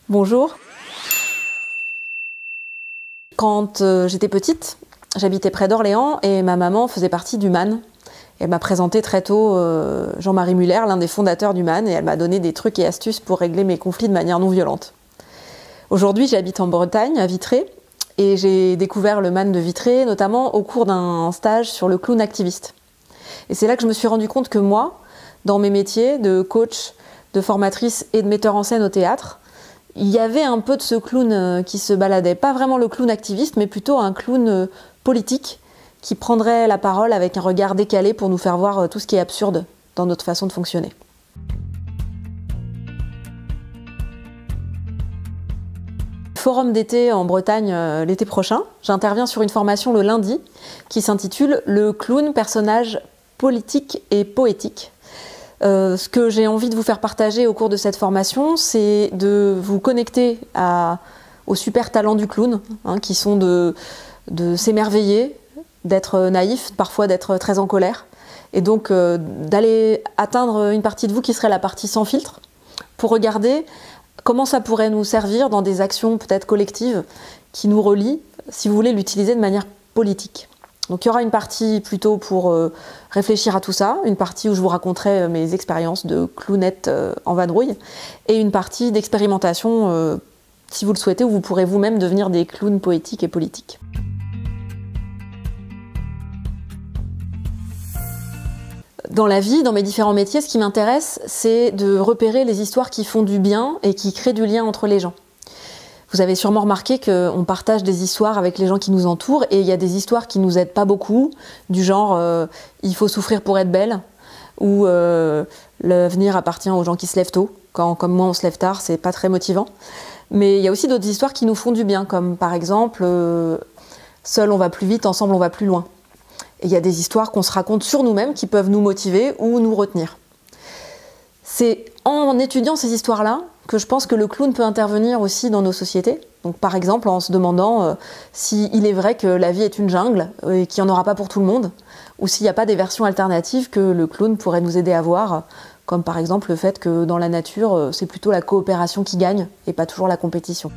Bonjour. Quand j'étais petite, j'habitais près d'Orléans et ma maman faisait partie du MAN. Elle m'a présenté très tôt Jean-Marie Muller, l'un des fondateurs du MAN, et elle m'a donné des trucs et astuces pour régler mes conflits de manière non violente. Aujourd'hui, j'habite en Bretagne, à Vitré, et j'ai découvert le MAN de Vitré, notamment au cours d'un stage sur le clown activiste. Et c'est là que je me suis rendu compte que moi, dans mes métiers de coach, de formatrice et de metteur en scène au théâtre, il y avait un peu de ce clown qui se baladait. Pas vraiment le clown activiste, mais plutôt un clown politique qui prendrait la parole avec un regard décalé pour nous faire voir tout ce qui est absurde dans notre façon de fonctionner. Forum d'été en Bretagne l'été prochain. J'interviens sur une formation le lundi qui s'intitule « Le clown, personnage politique et poétique ». Ce que j'ai envie de vous faire partager au cours de cette formation, c'est de vous connecter aux super talents du clown, qui sont de s'émerveiller, d'être naïf, parfois d'être très en colère, et donc d'aller atteindre une partie de vous qui serait la partie sans filtre, pour regarder comment ça pourrait nous servir dans des actions peut-être collectives qui nous relient, si vous voulez l'utiliser de manière politique. Donc il y aura une partie plutôt pour réfléchir à tout ça, une partie où je vous raconterai mes expériences de clownette en vadrouille, et une partie d'expérimentation, si vous le souhaitez, où vous pourrez vous-même devenir des clowns poétiques et politiques. Dans la vie, dans mes différents métiers, ce qui m'intéresse, c'est de repérer les histoires qui font du bien et qui créent du lien entre les gens. Vous avez sûrement remarqué qu'on partage des histoires avec les gens qui nous entourent, et il y a des histoires qui nous aident pas beaucoup, du genre il faut souffrir pour être belle, ou l'avenir appartient aux gens qui se lèvent tôt. Quand, comme moi, on se lève tard, c'est pas très motivant. Mais il y a aussi d'autres histoires qui nous font du bien, comme par exemple seul on va plus vite, ensemble on va plus loin. Et il y a des histoires qu'on se raconte sur nous-mêmes qui peuvent nous motiver ou nous retenir. C'est en étudiant ces histoires-là que je pense que le clown peut intervenir aussi dans nos sociétés. Donc par exemple en se demandant s'il est vrai que la vie est une jungle et qu'il n'y en aura pas pour tout le monde, ou s'il n'y a pas des versions alternatives que le clown pourrait nous aider à voir, comme par exemple le fait que dans la nature, c'est plutôt la coopération qui gagne et pas toujours la compétition.